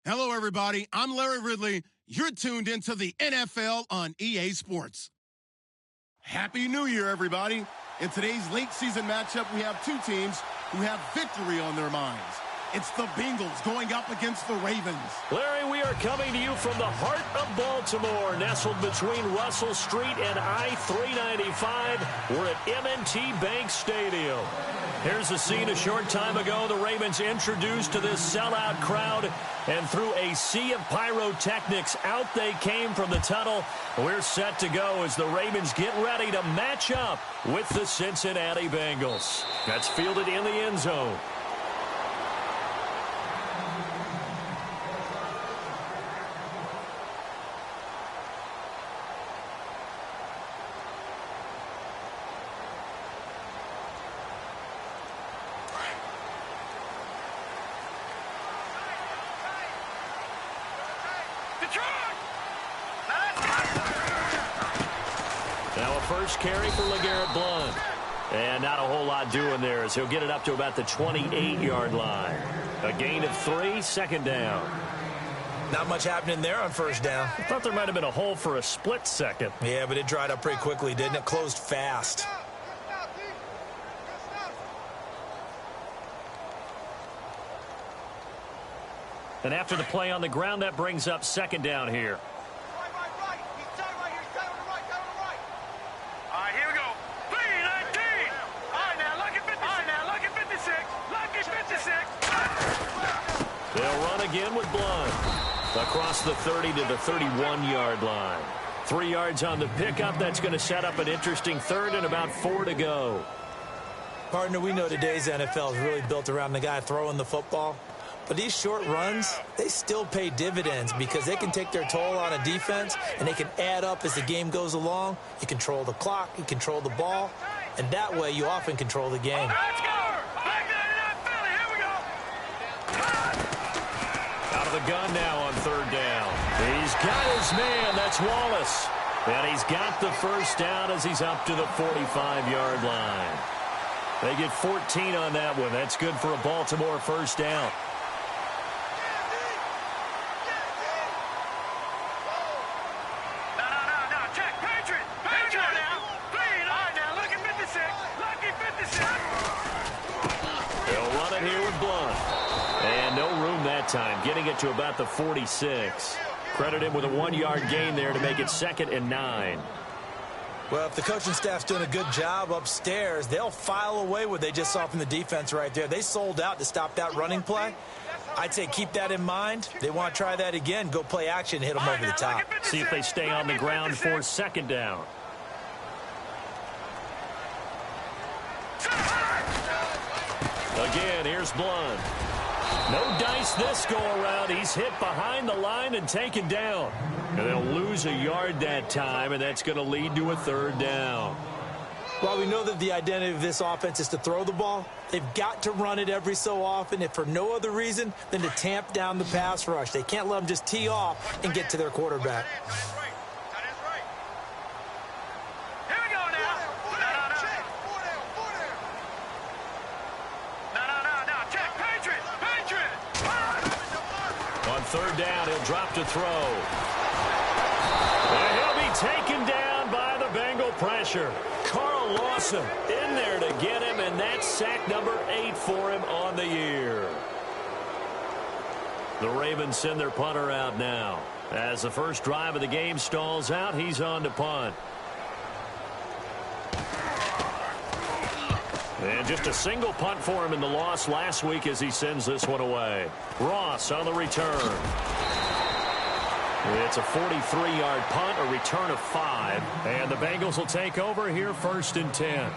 Hello, everybody. I'm Larry Ridley. You're tuned into the NFL on EA Sports. Happy New Year, everybody. In today's late season matchup, we have two teams who have victory on their minds. It's the Bengals going up against the Ravens. Larry, we are coming to you from the heart of Baltimore, nestled between Russell Street and I-395. We're at M&T Bank Stadium. Here's the scene a short time ago. The Ravens introduced to this sellout crowd, and through a sea of pyrotechnics, out they came from the tunnel. We're set to go as the Ravens get ready to match up with the Cincinnati Bengals. That's fielded in the end zone. Now a first carry for LeGarrette Blount. And not a whole lot doing there as he'll get it up to about the 28-yard line. A gain of 3, second down. Not much happening there on first down. I thought there might have been a hole for a split second. Yeah, but it dried up pretty quickly, didn't it? Closed fast. And after the play on the ground, that brings up second down here. They'll run again with Blount. Across the 30 to the 31-yard line. 3 yards on the pickup. That's going to set up an interesting third and about 4 to go. Partner, we know today's NFL is really built around the guy throwing the football. But these short runs, they still pay dividends because they can take their toll on a defense and they can add up as the game goes along. You control the clock, you control the ball, and that way you often control the game. Out of the gun now on third down. He's got his man. That's Wallace. And he's got the first down as he's up to the 45-yard line. They get 14 on that one. That's good for a Baltimore first down. Time, getting it to about the 46. Credit him with a 1-yard gain there to make it 2nd and 9. Well, if the coaching staff's doing a good job upstairs, they'll file away what they just saw from the defense right there. They sold out to stop that running play. I'd say keep that in mind. They want to try that again. Go play action, hit them over the top. See if they stay on the ground for second down. Again, here's Blount. No dice this go-around. He's hit behind the line and taken down. And they'll lose a yard that time, and that's going to lead to a third down. While we know that the identity of this offense is to throw the ball, they've got to run it every so often, if for no other reason than to tamp down the pass rush. They can't let them just tee off and get to their quarterback. Third down, he'll drop to throw. And he'll be taken down by the Bengal pressure. Carl Lawson in there to get him, and that's sack number 8 for him on the year. The Ravens send their punter out now. As the first drive of the game stalls out, he's on to punt. And just a single punt for him in the loss last week as he sends this one away. Ross on the return. It's a 43-yard punt, a return of 5. And the Bengals will take over here 1st and 10.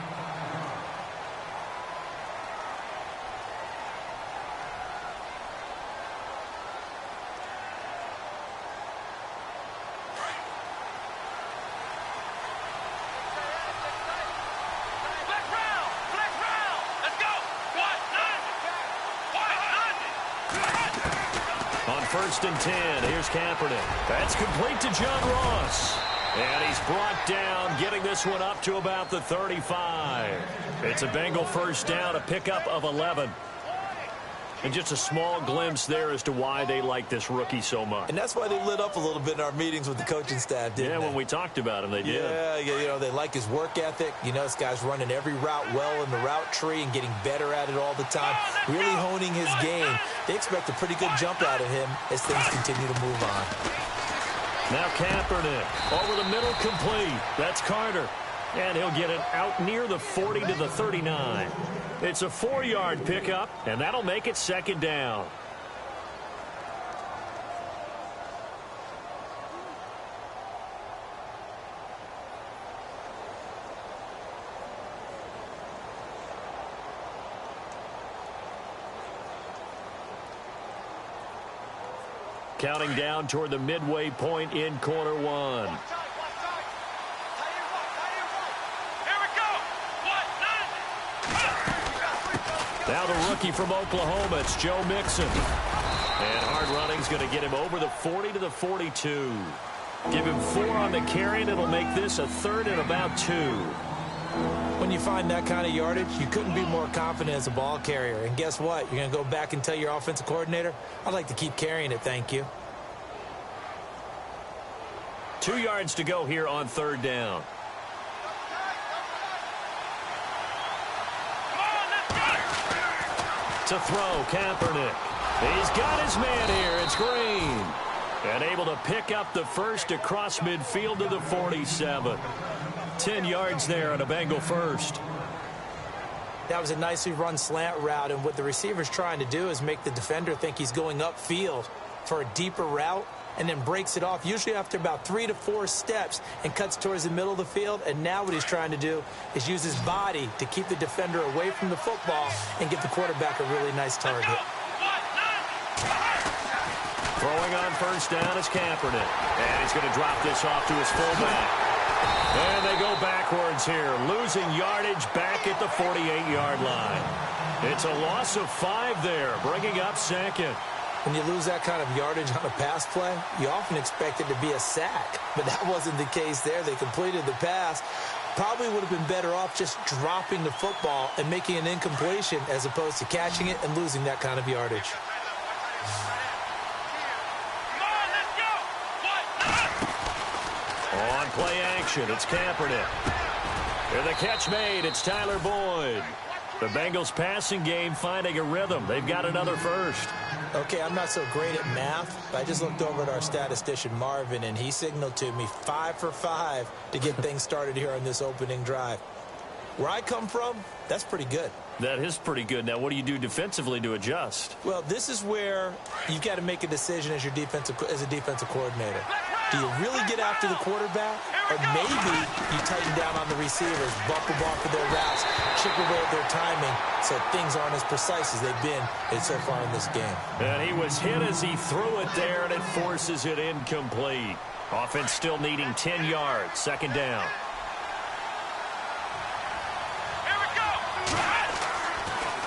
First and 10. Here's Kaepernick. That's complete to John Ross. And he's brought down, getting this one up to about the 35. It's a Bengal first down, a pickup of 11. And just a small glimpse there as to why they like this rookie so much. And that's why they lit up a little bit in our meetings with the coaching staff, didn't they? When we talked about him, they did. Yeah, they like his work ethic. This guy's running every route well in the route tree and getting better at it all the time, really honing his game. They expect a pretty good jump out of him as things continue to move on. Now Kaepernick, over the middle, complete. That's Carter. And he'll get it out near the 40 to the 39. It's a 4-yard pickup, and that'll make it second down. Counting down toward the midway point in quarter one. Now the rookie from Oklahoma, it's Joe Mixon. And hard running's going to get him over the 40 to the 42. Give him 4 on the carry, and it'll make this a 3rd and about 2. When you find that kind of yardage, you couldn't be more confident as a ball carrier. And guess what? You're going to go back and tell your offensive coordinator, I'd like to keep carrying it, thank you. 2 yards to go here on 3rd down. To throw, Kaepernick. He's got his man here. It's Green. And able to pick up the first across midfield to the 47. 10 yards there on a Bengal first. That was a nicely run slant route, and what the receiver's trying to do is make the defender think he's going upfield for a deeper route, and then breaks it off, usually after about 3 to 4 steps, and cuts towards the middle of the field. And now what he's trying to do is use his body to keep the defender away from the football and give the quarterback a really nice target. Throwing on first down is Kaepernick. And he's going to drop this off to his fullback. And they go backwards here, losing yardage back at the 48-yard line. It's a loss of 5 there, bringing up second. When you lose that kind of yardage on a pass play, you often expect it to be a sack. But that wasn't the case there. They completed the pass. Probably would have been better off just dropping the football and making an incompletion as opposed to catching it and losing that kind of yardage. On play action, it's Kaepernick. And the catch made, it's Tyler Boyd. The Bengals passing game finding a rhythm. They've got another first. Okay, I'm not so great at math, but I just looked over at our statistician, Marvin, and he signaled to me 5 for 5 to get things started here on this opening drive. Where I come from, that's pretty good. That is pretty good. Now, what do you do defensively to adjust? Well, this is where you've got to make a decision as a defensive coordinator. Do you really get after the quarterback? Or maybe you tighten down on the receivers, bump them off of their routes, chip away at their timing so things aren't as precise as they've been so far in this game. And he was hit as he threw it there, and it forces it incomplete. Offense still needing 10 yards. Second down. Here we go.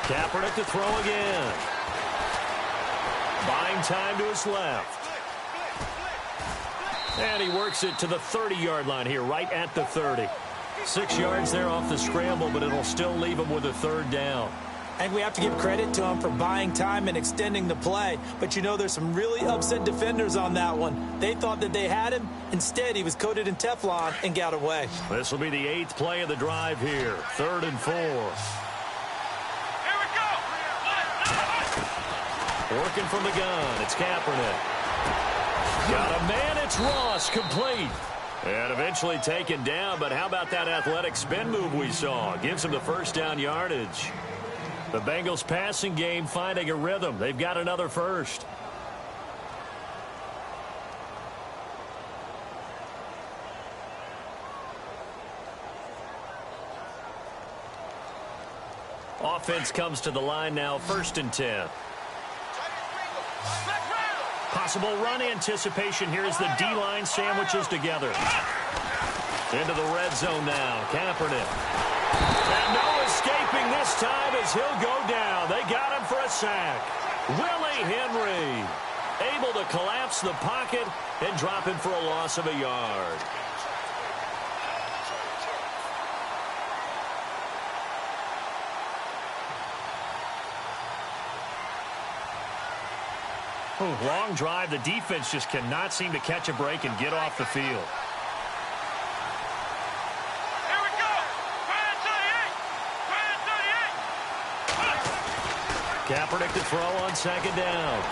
Kaepernick to throw again. Buying time to his left. And he works it to the 30-yard line here, right at the 30. 6 yards there off the scramble, but it'll still leave him with a 3rd down. And we have to give credit to him for buying time and extending the play. But there's some really upset defenders on that one. They thought that they had him. Instead, he was coated in Teflon and got away. This will be the 8th play of the drive here. 3rd and 4. Here we go. Working from the gun, it's Kaepernick. Got a man, it's Ross, complete. And eventually taken down, but how about that athletic spin move we saw? Gives him the first down yardage. The Bengals passing game finding a rhythm. They've got another first. Offense comes to the line now, 1st and 10. Possible run anticipation here as the D-line sandwiches together. Into the red zone now. Kaepernick. And no escaping this time as he'll go down. They got him for a sack. Willie Henry able to collapse the pocket and drop him for a loss of a yard. Long drive. The defense just cannot seem to catch a break and get off the field. Here we go. Brand 38. Kaepernick to throw on second down.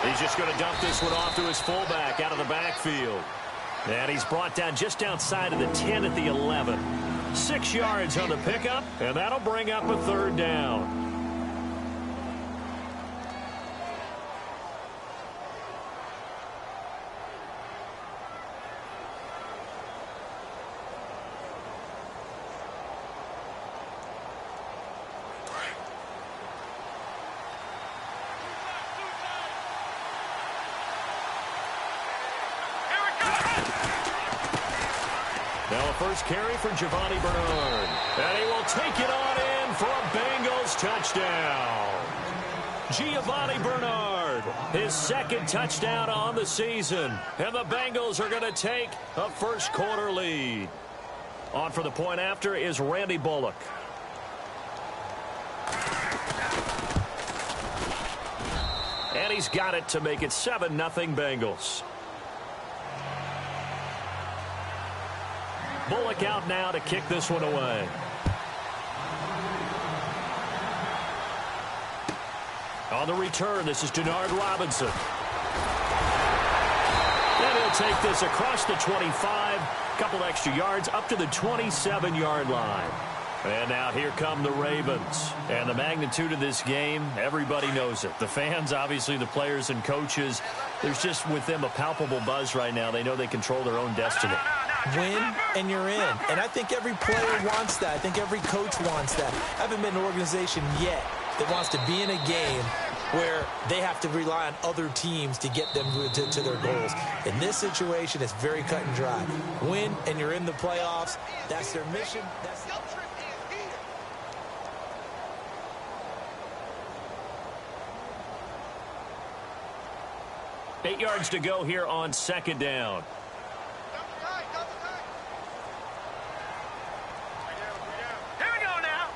He's just going to dump this one off to his fullback out of the backfield. And he's brought down just outside of the 10 at the 11. 6 yards on the pickup, and that'll bring up a third down. Now a first carry for Giovanni Bernard. And he will take it on in for a Bengals touchdown. Giovanni Bernard, his second touchdown on the season. And the Bengals are going to take a first quarter lead. On for the point after is Randy Bullock. And he's got it to make it 7-0 Bengals. Bullock out now to kick this one away. On the return, this is Denard Robinson. And he'll take this across the 25, couple extra yards up to the 27-yard line. And now here come the Ravens. And the magnitude of this game, everybody knows it. The fans, obviously the players and coaches, there's just with them a palpable buzz right now. They know they control their own destiny. Win and you're in. And I think every player wants that. I think every coach wants that. I haven't been an organization yet that wants to be in a game where they have to rely on other teams to get them to their goals. In this situation, it's very cut and dry. Win and you're in the playoffs. That's their mission. That's the 8 yards to go here on second down. Here we go now.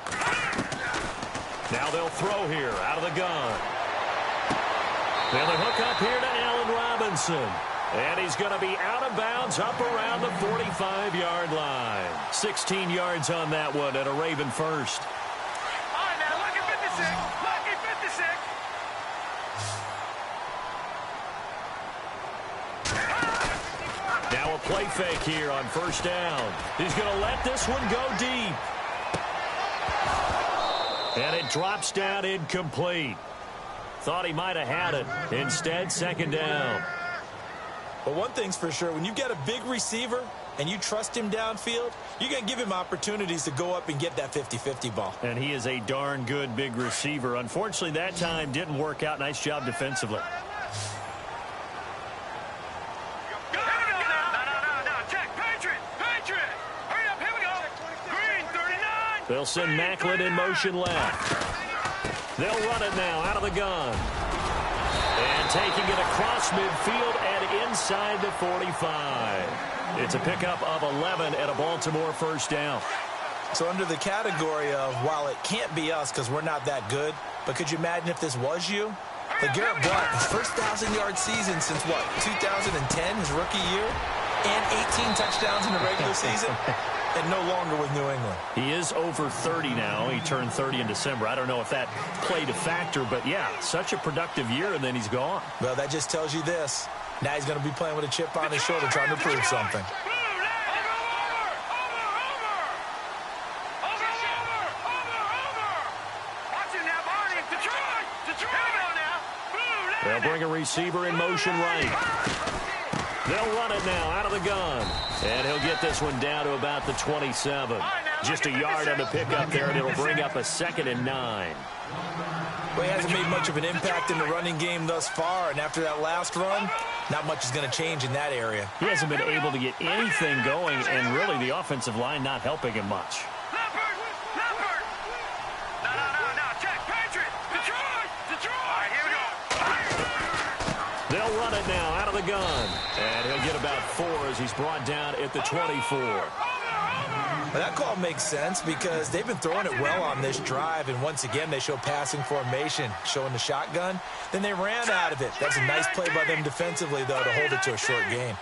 Now they'll throw here out of the gun. Then the hook up here to Allen Robinson. And he's going to be out of bounds up around the 45-yard line. 16 yards on that one and a Raven first. All right, now, lucky 56. Lucky 56. Now a play fake here on first down. He's going to let this one go deep. And it drops down incomplete. Thought he might have had it. Instead, second down. But one thing's for sure, when you've got a big receiver and you trust him downfield, you're going to give him opportunities to go up and get that 50-50 ball. And he is a darn good big receiver. Unfortunately, that time didn't work out. Nice job defensively. They'll send Macklin in motion left. They'll run it now out of the gun. And taking it across midfield and inside the 45. It's a pickup of 11 and a Baltimore first down. So under the category of, while it can't be us because we're not that good, but could you imagine if this was you? But Garrett Blount, his first 1,000-yard season since, what, 2010, his rookie year? And 18 touchdowns in the regular season? And no longer with New England. He is over 30 now. He turned 30 in December. I don't know if that played a factor, but yeah, such a productive year, and then he's gone. Well, that just tells you this. Now he's going to be playing with a chip on his shoulder trying to prove something. They'll bring a receiver in motion right. They'll run it now out of the gun. And he'll get this one down to about the 27. Just a yard on the pickup there, and it'll bring up a 2nd and 9. Well, he hasn't made much of an impact in the running game thus far, and after that last run, not much is going to change in that area. He hasn't been able to get anything going, and really the offensive line not helping him much. They'll run it now out of the gun. And he'll get about 4 as he's brought down at the 24. Well, that call makes sense because they've been throwing it well on this drive, and once again they show passing formation, showing the shotgun. Then they ran out of it. That's a nice play by them defensively, though, to hold it to a short gain.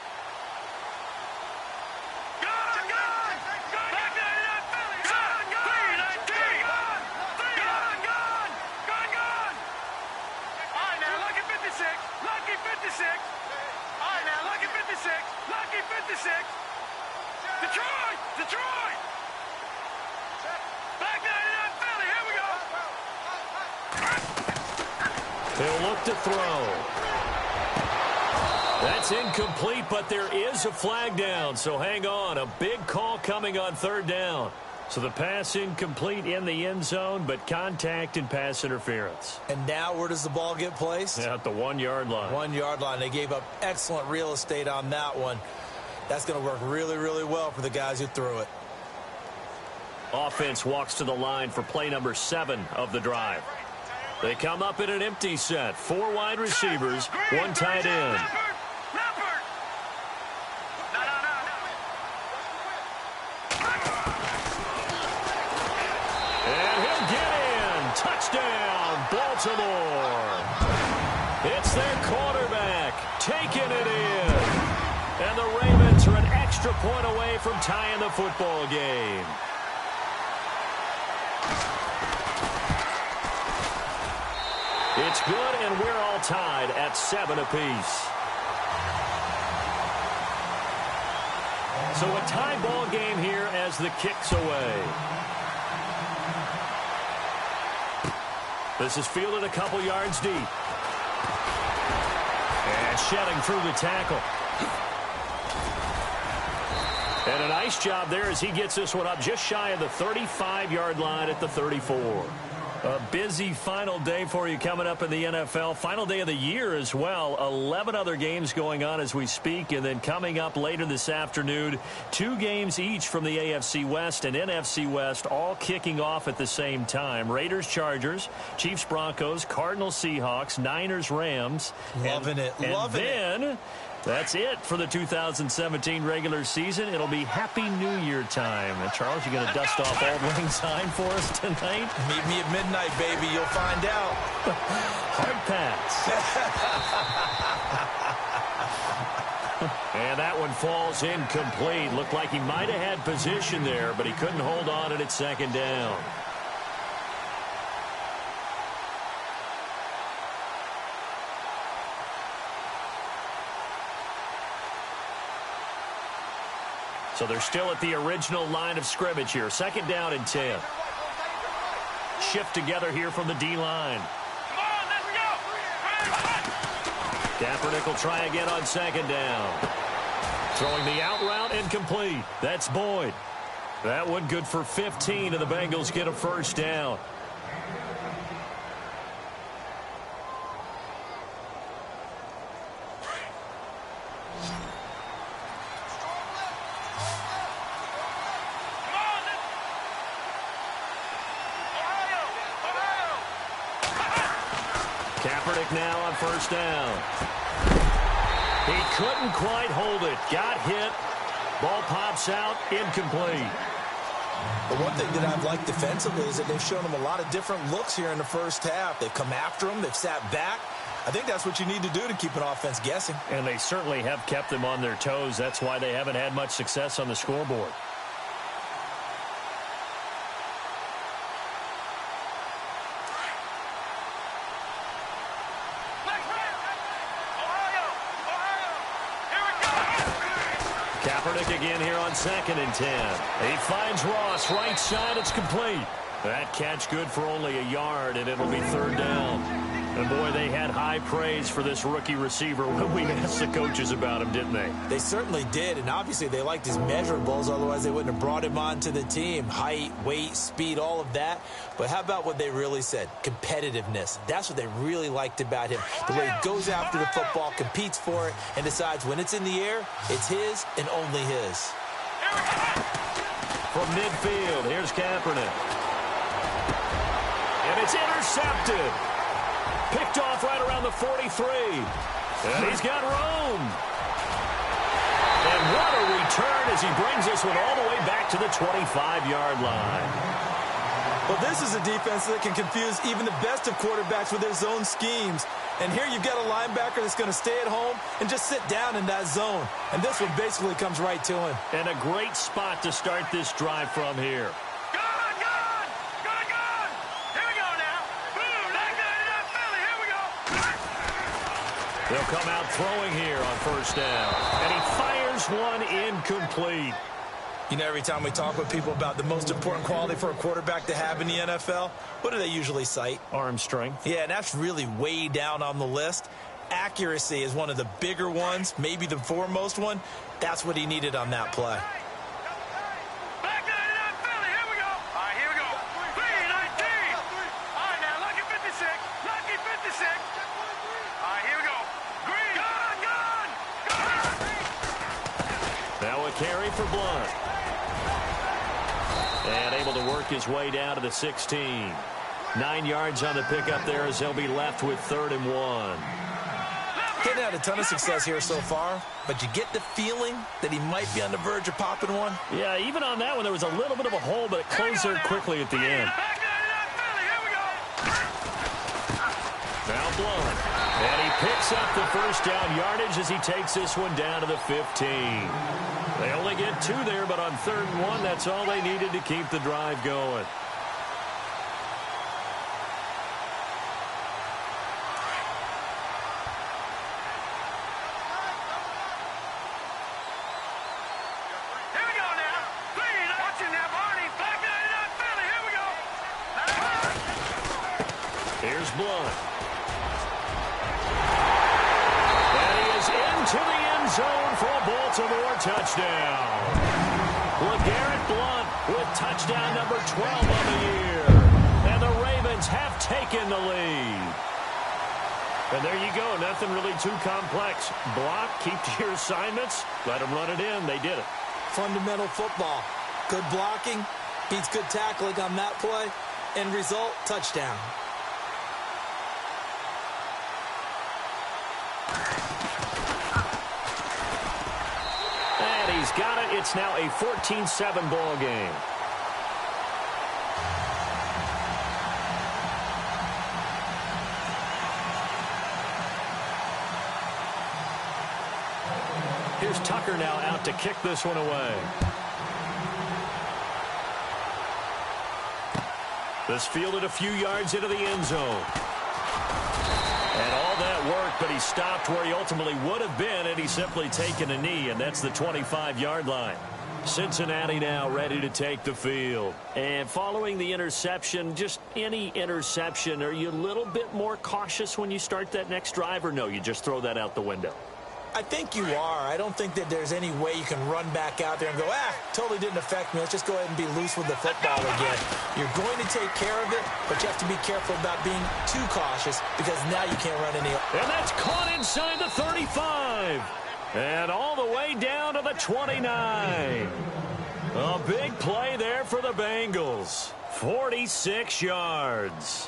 Detroit! Back 99 Philly, here we go! He'll look to throw. That's incomplete, but there is a flag down, so hang on. A big call coming on third down. So the pass incomplete in the end zone, but contact and pass interference. And now where does the ball get placed? At the 1 yard line. 1 yard line. They gave up excellent real estate on that one. That's going to work really, really well for the guys who threw it. Offense walks to the line for play number 7 of the drive. They come up in an empty set. 4 wide receivers, 1 tight end. And he'll get in. Touchdown, Baltimore. It's their quarterback taking it in. And the Ravens are an extra point away from tying the football game. It's good, and we're all tied at 7 apiece. So a tie ball game here as the kick's away. This is fielded a couple yards deep. And shedding through the tackle. And a nice job there as he gets this one up just shy of the 35-yard line at the 34. A busy final day for you coming up in the NFL. Final day of the year as well. 11 other games going on as we speak. And then coming up later this afternoon, 2 games each from the AFC West and NFC West, all kicking off at the same time. Raiders, Chargers, Chiefs, Broncos, Cardinals, Seahawks, Niners, Rams. Loving it. That's it for the 2017 regular season. It'll be Happy New Year time. And Charles, you going to dust off Old Lang Syne for us tonight? Meet me at midnight, baby. You'll find out. Hard pass. And that one falls incomplete. Looked like he might have had position there, but he couldn't hold on and it's second down. So they're still at the original line of scrimmage here. Second down and 10. Shift together here from the D-line. Come on, let's go! Kaepernick will try again on second down. Throwing the out route incomplete. That's Boyd. That one good for 15, and the Bengals get a first down. Kaepernick now on first down. He couldn't quite hold it. Got hit. Ball pops out. Incomplete. The one thing that I've liked defensively is that they've shown him a lot of different looks here in the first half. They've come after him. They've sat back. I think that's what you need to do to keep an offense guessing. And they certainly have kept them on their toes. That's why they haven't had much success on the scoreboard. Kaepernick again here on second and 10. He finds Ross right side. It's complete. That catch good for only a yard, and it'll be third down. And, boy, they had high praise for this rookie receiver when we asked the coaches about him, didn't they? They certainly did, and obviously they liked his measurables. Otherwise, they wouldn't have brought him onto the team. Height, weight, speed, all of that. But how about what they really said? Competitiveness. That's what they really liked about him. The way he goes after the football, competes for it, and decides when it's in the air, it's his and only his. From midfield, here's Kaepernick. And it's intercepted. Picked off right around the 43. And he's got room. And what a return as he brings this one all the way back to the 25-yard line. Well, this is a defense that can confuse even the best of quarterbacks with their zone schemes. And here you've got a linebacker that's going to stay at home and just sit down in that zone. And this one basically comes right to him. And a great spot to start this drive from here. Good! Here we go now. Boom! That's Philly. Here we go. They'll come out throwing here on first down. And he fires one incomplete. You know, every time we talk with people about the most important quality for a quarterback to have in the NFL, what do they usually cite? Arm strength. Yeah, and that's really way down on the list. Accuracy is one of the bigger ones, maybe the foremost one. That's what he needed on that play. Back to Philly. Here we go. All right, here we go. 3-19. All right, now, lucky 56. Lucky 56. All right, here we go. Green. Gone. Now a carry for Blunt. And able to work his way down to the 16. 9 yards on the pickup there as they'll be left with 3rd and 1. Getting had a ton of success here so far, but you get the feeling that he might be on the verge of popping one. Yeah, even on that one, there was a little bit of a hole, but it closed there quickly at the end. Back to Philly. Here we go. Now Blunt. And he picks up the first down yardage as he takes this one down to the 15. They only get 2 there, but on 3rd and 1, that's all they needed to keep the drive going. Here we go now. 3. Watching that, Barney. Back to Philly. Here we go. Here's Blunt. And he is into the end zone for a Baltimore touchdown. LeGarrette Blunt with touchdown number 12 on the year. And the Ravens have taken the lead. And there you go. Nothing really too complex. Block, keep to your assignments, let them run it in. They did it. Fundamental football. Good blocking, beats good tackling on that play. End result, touchdown. And he's got it. It's now a 14-7 ball game. Here's Tucker now out to kick this one away. This fielded a few yards into the end zone. And all that worked, but he stopped where he ultimately would have been, and he's simply taken a knee, and that's the 25-yard line. Cincinnati now ready to take the field. And following the interception, just any interception, are you a little bit more cautious when you start that next drive, or no, you just throw that out the window? I think you are. I don't think that there's any way you can run back out there and go, totally didn't affect me. Let's just go ahead and be loose with the football again. You're going to take care of it, but you have to be careful about being too cautious because now you can't run any. And that's caught inside the 35. And all the way down to the 29. A big play there for the Bengals. 46 yards.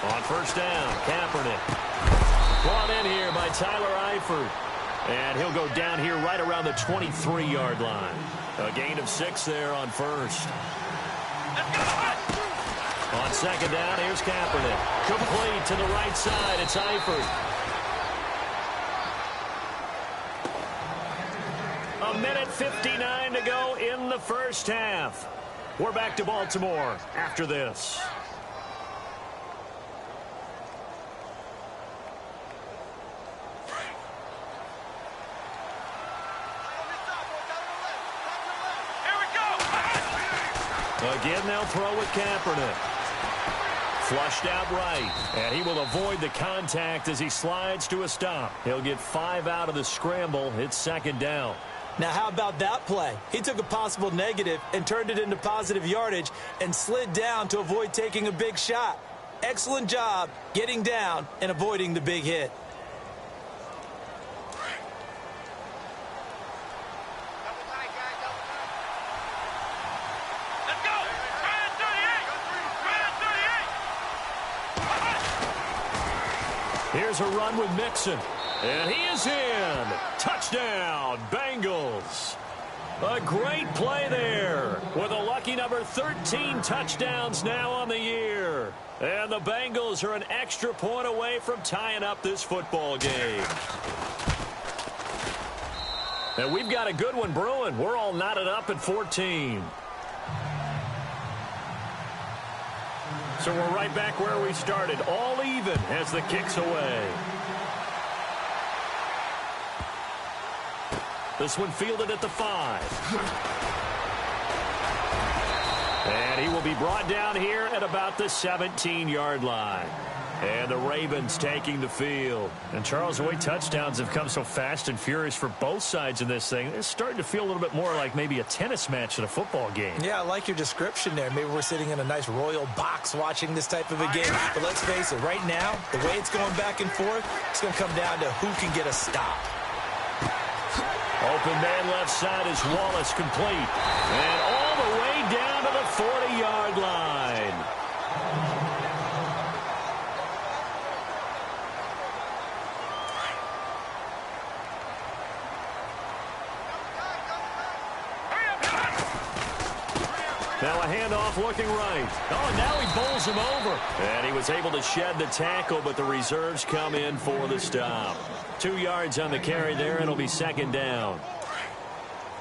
On first down, Kaepernick. Brought in here by Tyler Eifert. And he'll go down here right around the 23-yard line. A gain of 6 there on first. On second down, here's Kaepernick. Complete to the right side. It's Eifert. A minute 59 to go in the first half. We're back to Baltimore after this. Again, they'll throw with Kaepernick. Flushed out right, and he will avoid the contact as he slides to a stop. He'll get 5 out of the scramble. It's second down. Now, how about that play? He took a possible negative and turned it into positive yardage and slid down to avoid taking a big shot. Excellent job getting down and avoiding the big hit. Here's a run with Mixon. And he is in. Touchdown, Bengals. A great play there with a lucky number 13 touchdowns now on the year. And the Bengals are an extra point away from tying up this football game. And we've got a good one brewing. We're all knotted up at 14. So we're right back where we started, all even as the kick's away. This one fielded at the 5. And he will be brought down here at about the 17-yard line. And the Ravens taking the field. And Charles, the way touchdowns have come so fast and furious for both sides in this thing, it's starting to feel a little bit more like maybe a tennis match than a football game. Yeah, I like your description there. Maybe we're sitting in a nice royal box watching this type of a game. But let's face it, right now, the way it's going back and forth, it's going to come down to who can get a stop. Open man left side is Wallace complete. And all the way down to the 40-yard line. Now a handoff looking right. Oh, now he bowls him over. And he was able to shed the tackle, but the reserves come in for the stop. 2 yards on the carry there. It'll be second down.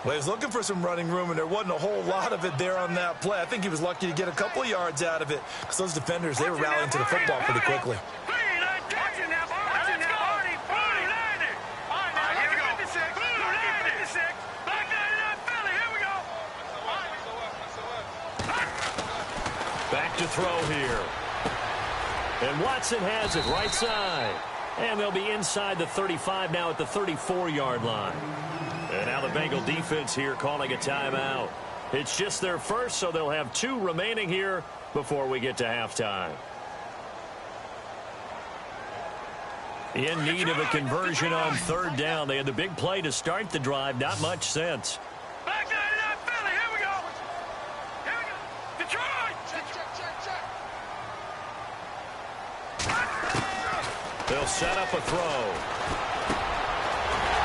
Well, he was looking for some running room, and there wasn't a whole lot of it there on that play. I think he was lucky to get a couple of yards out of it because those defenders, they were rallying to the football pretty quickly. Back to throw here. And Watson has it right side. And they'll be inside the 35 now at the 34-yard line. And now the Bengal defense here calling a timeout. It's just their first, so they'll have 2 remaining here before we get to halftime. In need of a conversion on third down. They had the big play to start the drive. Not much sense. They'll set up a throw.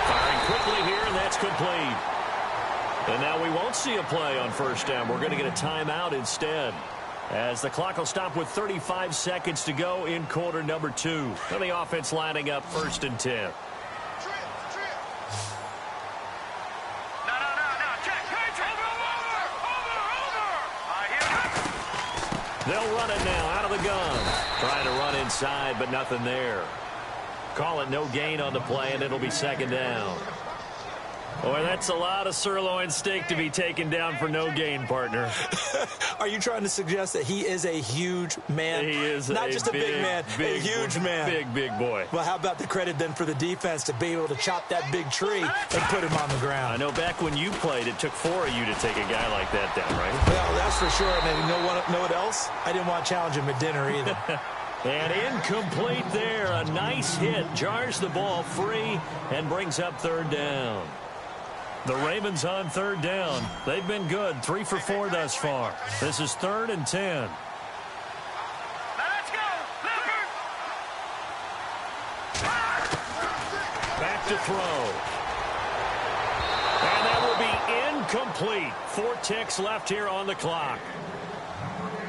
Firing quickly here, and that's complete. And now we won't see a play on first down. We're going to get a timeout instead, as the clock will stop with 35 seconds to go in quarter number 2. And the offense lining up 1st and 10. They'll run it now out of the gun. Trying to run inside, but nothing there. Call it no gain on the play, and it'll be second down. Boy, that's a lot of sirloin steak to be taken down for no gain, partner. Are you trying to suggest that he is a huge man? He is not just a big man, a huge man. Big boy. Well, how about the credit then for the defense to be able to chop that big tree and put him on the ground? I know back when you played, it took 4 of you to take a guy like that down, right? Well, that's for sure. And you know what else? I didn't want to challenge him at dinner either. And incomplete there. A nice hit. Jars the ball free and brings up third down. The Ravens on third down. They've been good. 3 for 4 thus far. This is 3rd and 10. Let's go. Back to throw. And that will be incomplete. 4 ticks left here on the clock.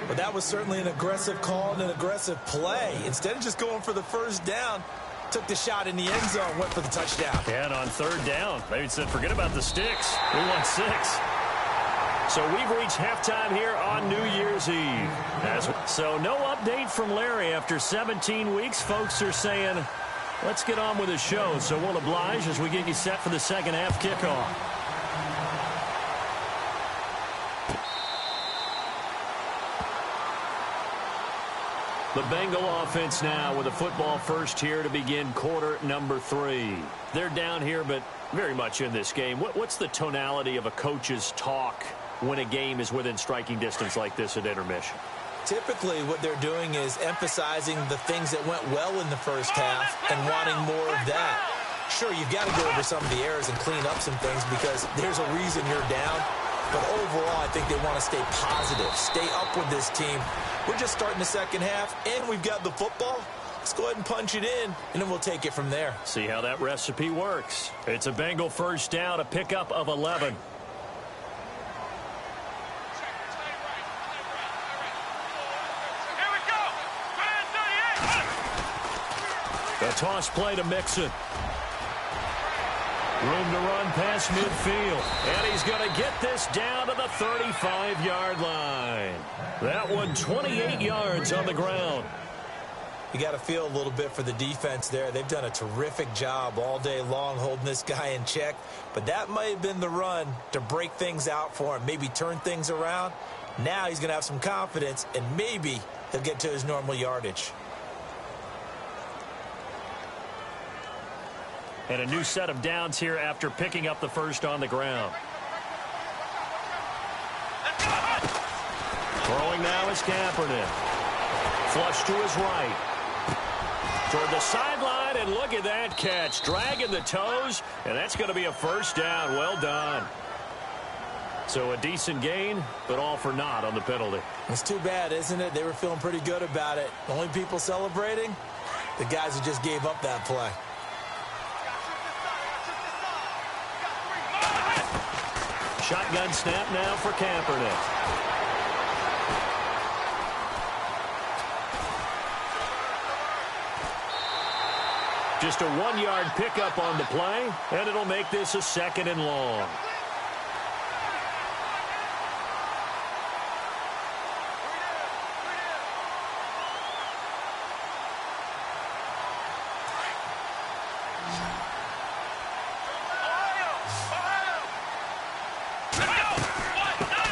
But that was certainly an aggressive call and an aggressive play. Instead of just going for the first down, took the shot in the end zone, went for the touchdown. And on third down, maybe said, forget about the sticks. We want 6. So we've reached halftime here on New Year's Eve. So no update from Larry after 17 weeks. Folks are saying, let's get on with the show. So we'll oblige as we get you set for the second half kickoff. The Bengal offense now with a football first here to begin quarter number 3. They're down here, but very much in this game. What's the tonality of a coach's talk when a game is within striking distance like this at intermission? Typically, what they're doing is emphasizing the things that went well in the first half and wanting more of that. Sure, you've got to go over some of the errors and clean up some things because there's a reason you're down. But overall, I think they want to stay positive, stay up with this team. We're just starting the second half, and we've got the football. Let's go ahead and punch it in, and then we'll take it from there. See how that recipe works. It's a Bengal first down, a pickup of 11. A toss play to Mixon. Room to run past midfield. And he's going to get this down to the 35-yard line. That one 28 yards on the ground. You got to feel a little bit for the defense there. They've done a terrific job all day long holding this guy in check. But that might have been the run to break things out for him, maybe turn things around. Now he's going to have some confidence, and maybe he'll get to his normal yardage. And a new set of downs here after picking up the first on the ground. Throwing now is Kaepernick. Flush to his right. Toward the sideline, and look at that catch. Dragging the toes, and that's going to be a first down. Well done. So a decent gain, but all for naught on the penalty. It's too bad, isn't it? They were feeling pretty good about it. The only people celebrating, the guys who just gave up that play. Shotgun snap now for Kaepernick. Just a 1-yard pickup on the play, and it'll make this a 2nd and long.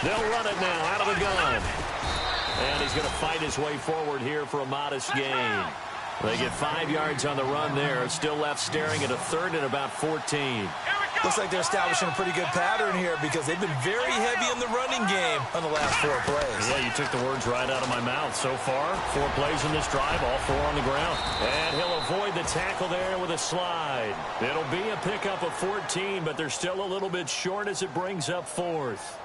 They'll run it now out of the gun. And he's going to fight his way forward here for a modest gain. They get 5 yards on the run there. Still left staring at a 3rd and about 14. Looks like they're establishing a pretty good pattern here because they've been very heavy in the running game on the last 4 plays. Yeah, you took the words right out of my mouth. So far, 4 plays in this drive, all 4 on the ground. And he'll avoid the tackle there with a slide. It'll be a pickup of 14, but they're still a little bit short as it brings up 4th.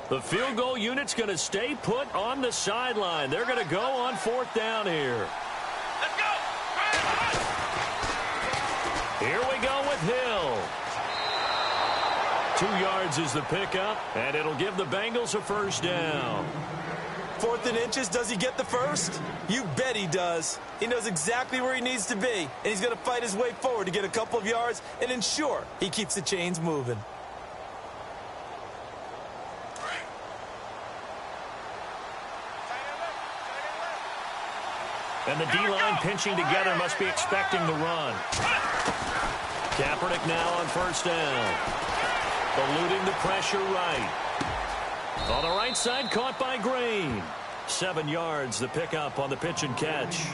The field goal unit's going to stay put on the sideline. They're going to go on 4th down here. Let's go. Here we go with Hill. 2 yards is the pickup, and it'll give the Bengals a first down. 4th and inches, does he get the first? You bet he does. He knows exactly where he needs to be, and he's going to fight his way forward to get a couple of yards and ensure he keeps the chains moving. And the D-line pinching together must be expecting the run. Kaepernick now on 1st down. Eluding the pressure right. On the right side, caught by Green. 7 yards, the pickup on the pitch and catch.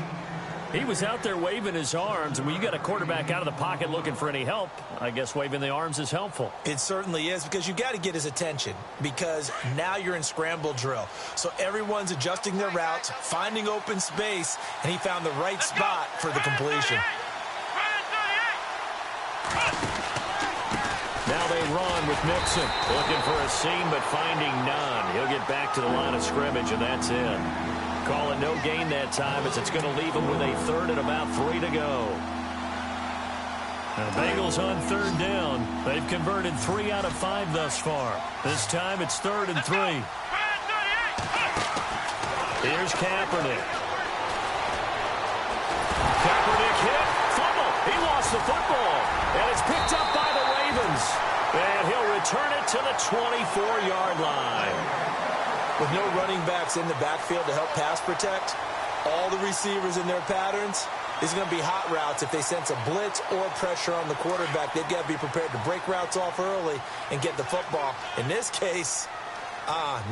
He was out there waving his arms, and when you got a quarterback out of the pocket looking for any help, I guess waving the arms is helpful. It certainly is, because you got to get his attention, because now you're in scramble drill. So everyone's adjusting their routes, finding open space, and he found the right spot for the completion. Now they run with Mixon, looking for a seam but finding none. He'll get back to the line of scrimmage, and that's it. Call it no gain that time, as it's going to leave him with a 3rd and about 3 to go. Now, Bengals on 3rd down. They've converted 3 out of 5 thus far. This time it's 3rd and 3. Here's Kaepernick. Kaepernick hit. Fumble. He lost the football. And it's picked up by the Ravens. And he'll return it to the 24-yard line. With no running backs in the backfield to help pass protect, all the receivers in their patterns, is going to be hot routes. If they sense a blitz or pressure on the quarterback, they've got to be prepared to break routes off early and get the football. In this case,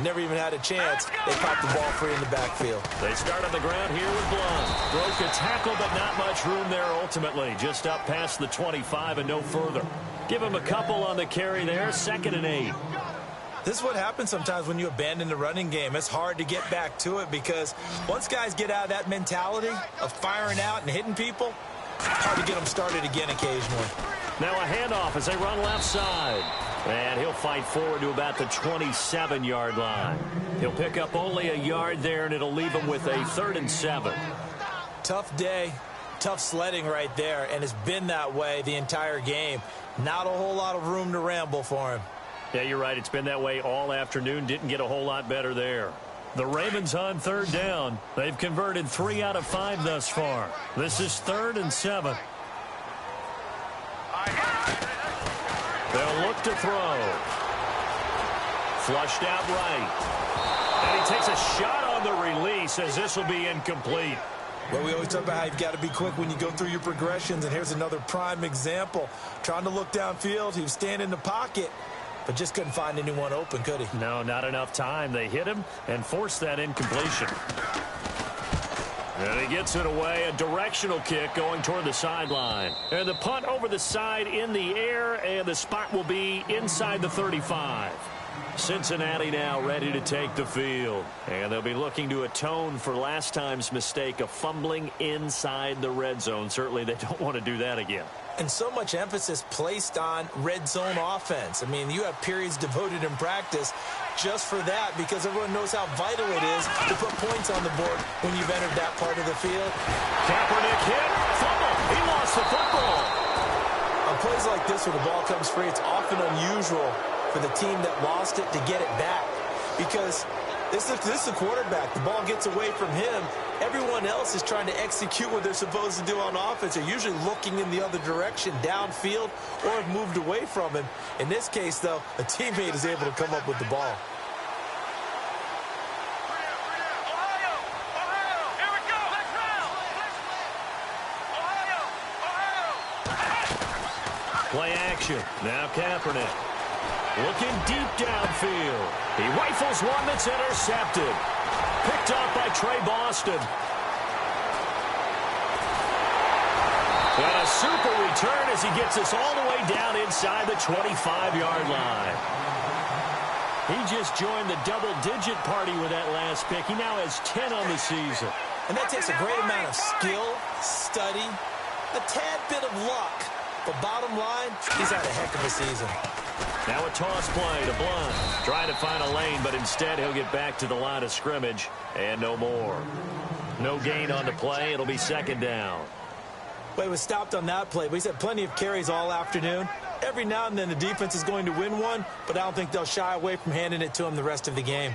never even had a chance. They popped the ball free in the backfield. They start on the ground here with Blunt. Broke a tackle, but not much room there ultimately. Just up past the 25 and no further. Give him a couple on the carry there. 2nd and 8. This is what happens sometimes when you abandon the running game. It's hard to get back to it because once guys get out of that mentality of firing out and hitting people, it's hard to get them started again occasionally. Now a handoff as they run left side. And he'll fight forward to about the 27-yard line. He'll pick up only a yard there, and it'll leave him with a 3rd and 7. Tough day, tough sledding right there, and it's been that way the entire game. Not a whole lot of room to ramble for him. Yeah, you're right. It's been that way all afternoon. Didn't get a whole lot better there. The Ravens on 3rd down. They've converted 3 out of 5 thus far. This is 3rd and 7. They'll look to throw. Flushed out right. And he takes a shot on the release as this will be incomplete. Well, we always talk about how you've got to be quick when you go through your progressions, and here's another prime example. Trying to look downfield, he was standing in the pocket, but just couldn't find anyone open, could he? No, not enough time. They hit him and forced that incompletion. And he gets it away, a directional kick going toward the sideline. And the punt over the side in the air, and the spot will be inside the 35. Cincinnati now ready to take the field. And they'll be looking to atone for last time's mistake of fumbling inside the red zone. Certainly they don't want to do that again. And so much emphasis placed on red zone offense. I mean, you have periods devoted in practice just for that because everyone knows how vital it is to put points on the board when you've entered that part of the field. Kaepernick hit, fumble. He lost the football. On plays like this where the ball comes free, it's often unusual for the team that lost it to get it back because this is the quarterback. The ball gets away from him. Everyone else is trying to execute what they're supposed to do on offense. They're usually looking in the other direction, downfield, or have moved away from him. In this case, though, a teammate is able to come up with the ball. Play action. Now Kaepernick. Looking deep downfield. He rifles one that's intercepted. Picked up by Trey Boston. And a super return as he gets us all the way down inside the 25-yard line. He just joined the double-digit party with that last pick. He now has 10 on the season. And that takes a great amount of skill, study, a tad bit of luck. But bottom line, he's had a heck of a season. Now a toss play to Blunt. Trying to find a lane, but instead he'll get back to the line of scrimmage and no more. No gain on the play. It'll be 2nd down. Well, he was stopped on that play, but he's had plenty of carries all afternoon. Every now and then the defense is going to win one, but I don't think they'll shy away from handing it to him the rest of the game.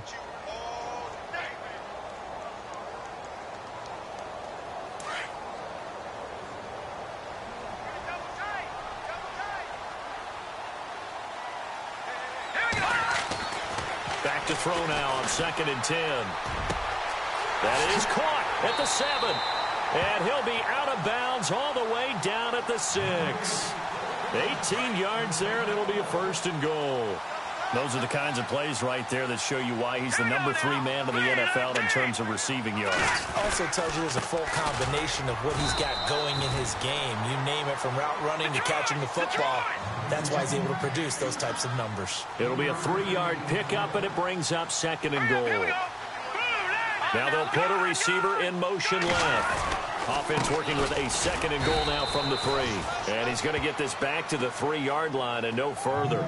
Back to throw now on 2nd and 10. That is caught at the 7. And he'll be out of bounds all the way down at the 6. 18 yards there, and it'll be a 1st and goal. Those are the kinds of plays right there that show you why he's the number 3 man in the NFL in terms of receiving yards. Also tells you there's a full combination of what he's got going in his game. You name it, from route running to catching the football. That's why he's able to produce those types of numbers. It'll be a 3-yard pickup, and it brings up 2nd and goal. Now they'll put a receiver in motion left. Offense working with a 2nd and goal now from the 3. And he's going to get this back to the 3-yard line and no further.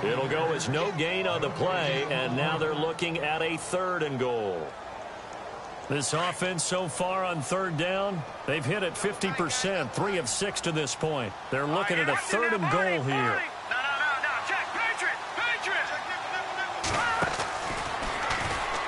It'll go as no gain on the play, and now they're looking at a 3rd and goal. This offense so far on 3rd down, they've hit it 50%, 3 of 6 to this point. They're looking at a 3rd and goal here.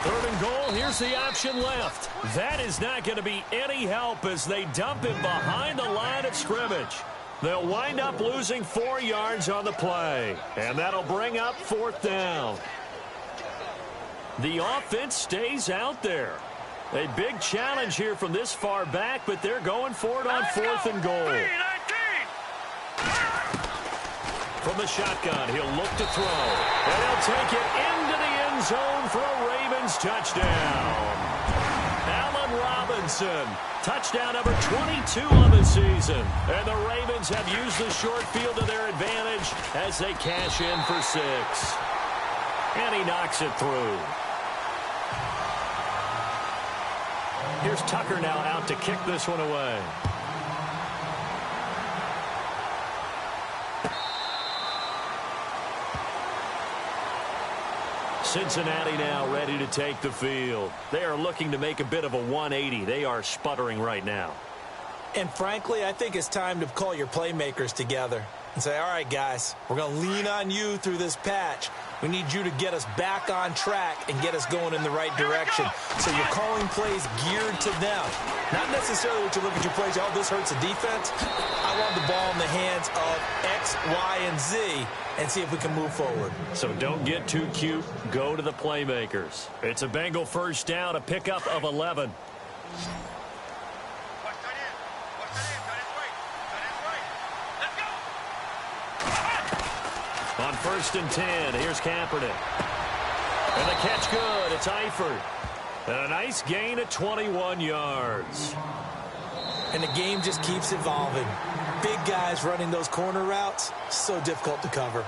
Third and goal, here's the option left. That is not going to be any help as they dump him behind the line of scrimmage. They'll wind up losing 4 yards on the play, and that'll bring up 4th down. The offense stays out there. A big challenge here from this far back, but they're going for it on 4th and goal. From the shotgun, he'll look to throw, and he'll take it into the end zone for a Ravens touchdown. Allen Robinson, touchdown number 22 on the season. And the Ravens have used the short field to their advantage as they cash in for 6. And he knocks it through. Here's Tucker now out to kick this one away. Cincinnati now ready to take the field. They are looking to make a bit of a 180. They are sputtering right now. And frankly, I think it's time to call your playmakers together and say, all right, guys, we're going to lean on you through this patch. We need you to get us back on track and get us going in the right direction. So you're calling plays geared to them. Not necessarily what you look at your plays, oh, this hurts the defense. I want the ball in the hands of X, Y, and Z and see if we can move forward. So don't get too cute. Go to the playmakers. It's a Bengal first down, a pickup of 11. On 1st and 10, here's Kaepernick. And the catch good. It's Eifert. And a nice gain of 21 yards. And the game just keeps evolving. Big guys running those corner routes, so difficult to cover.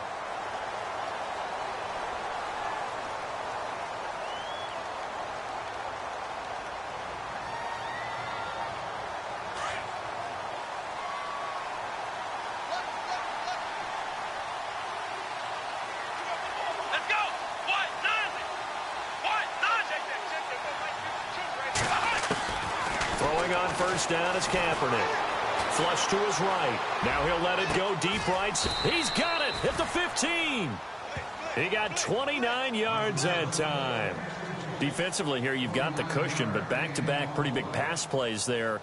On 1st down is Kaepernick. Flush to his right. Now he'll let it go deep right. He's got it at the 15. He got 29 yards that time. Defensively here, you've got the cushion, but back-to-back pretty big pass plays there.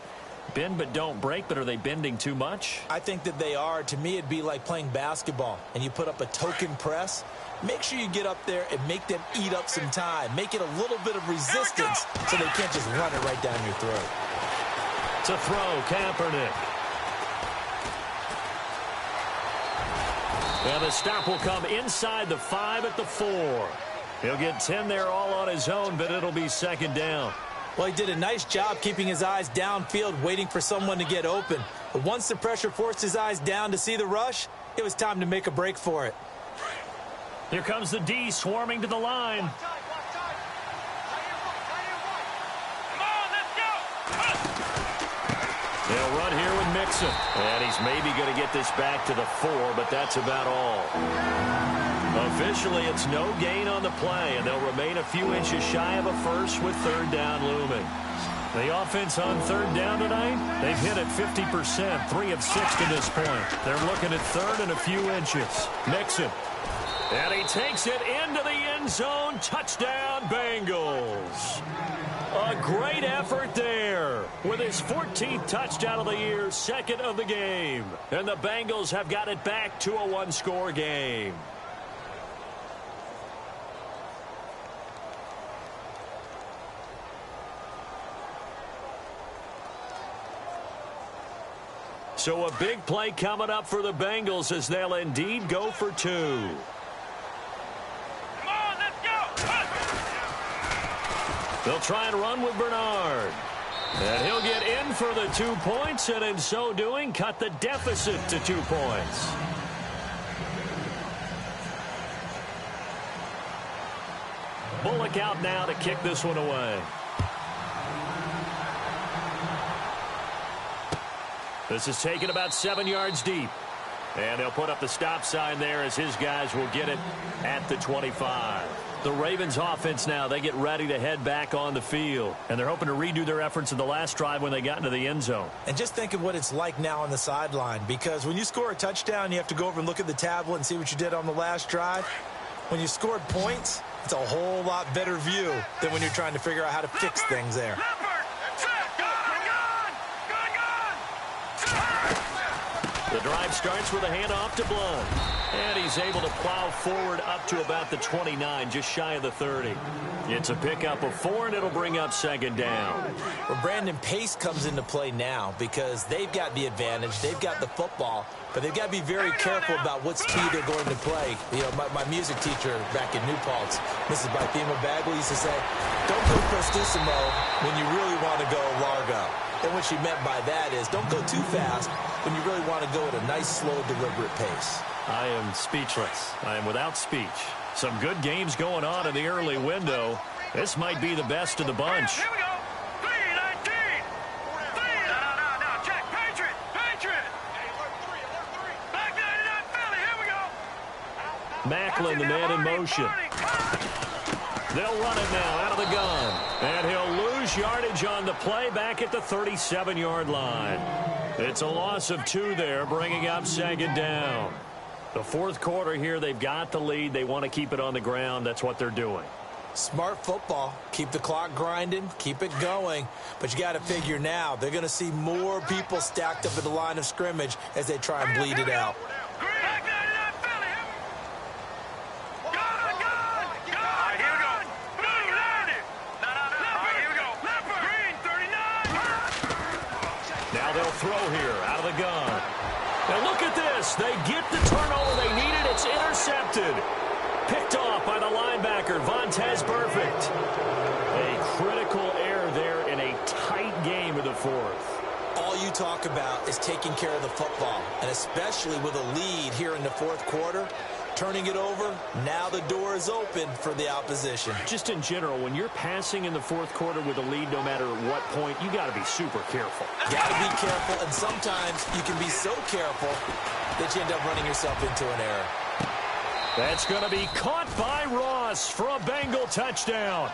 Bend but don't break, but are they bending too much? I think that they are. To me, it'd be like playing basketball, and you put up a token press. Make sure you get up there and make them eat up some time. Make it a little bit of resistance so they can't just run it right down your throat. To throw, Kaepernick. And the stop will come inside the 5 at the 4. He'll get 10 there all on his own, but it'll be 2nd down. Well, he did a nice job keeping his eyes downfield, waiting for someone to get open. But once the pressure forced his eyes down to see the rush, it was time to make a break for it. Here comes the D swarming to the line. They'll run here with Mixon. And he's maybe going to get this back to the 4, but that's about all. Officially, it's no gain on the play, and they'll remain a few inches shy of a first with 3rd down looming. The offense on 3rd down tonight, they've hit it 50%, 3 of 6 to this point. They're looking at 3rd and a few inches. Mixon. And he takes it into the end zone. Touchdown, Bengals. A great effort there with his 14th touchdown of the year, 2nd of the game. And the Bengals have got it back to a 1-score game. So a big play coming up for the Bengals as they'll indeed go for 2. They'll try and run with Bernard. And he'll get in for the 2 points, and in so doing, cut the deficit to 2 points. Bullock out now to kick this one away. This is taken about 7 yards deep. And they'll put up the stop sign there as his guys will get it at the 25. The Ravens offense now, they get ready to head back on the field. And they're hoping to redo their efforts in the last drive when they got into the end zone. And just think of what it's like now on the sideline. Because when you score a touchdown, you have to go over and look at the tablet and see what you did on the last drive. When you scored points, it's a whole lot better view than when you're trying to figure out how to fix things there. The drive starts with a handoff to Blunt. And he's able to plow forward up to about the 29, just shy of the 30. It's a pickup of 4, and it'll bring up 2nd down. Well, Brandon, pace comes into play now because they've got the advantage. They've got the football, but they've got to be very careful about what speed they're going to play. You know, my music teacher back in New Paltz, Mrs. Bythema Bagley, used to say, don't go prestissimo when you really want to go largo. And what she meant by that is don't go too fast when you really want to go at a nice, slow, deliberate pace. I am speechless. I am without speech. Some good games going on in the early window. This might be the best of the bunch. Here we go. 319. No. Check. Patriot. Back 99 Philly. Here we go. Macklin, the man in motion. They'll run it now out of the gun. And he'll lose yardage on the play back at the 37-yard line. It's a loss of 2 there, bringing up second down. The fourth quarter here, they've got the lead. They want to keep it on the ground. That's what they're doing. Smart football. Keep the clock grinding. Keep it going. But you got to figure now, they're going to see more people stacked up at the line of scrimmage as they try and bleed it out. Back 99 Philly. Gun. Here we go. Blue 90. No. Here we go. Leopard. Green 39. Now they'll throw here out of the gun. And look at this. They get the turnover they needed. It's intercepted. Picked off by the linebacker, Vontaze Burfict. A critical error there in a tight game of the fourth. All you talk about is taking care of the football, and especially with a lead here in the fourth quarter. Turning it over, now the door is open for the opposition. Just in general, when you're passing in the fourth quarter with a lead, no matter what point, you got to be super careful. Got to be careful, and sometimes you can be so careful that you end up running yourself into an error. That's going to be caught by Ross for a Bengal touchdown.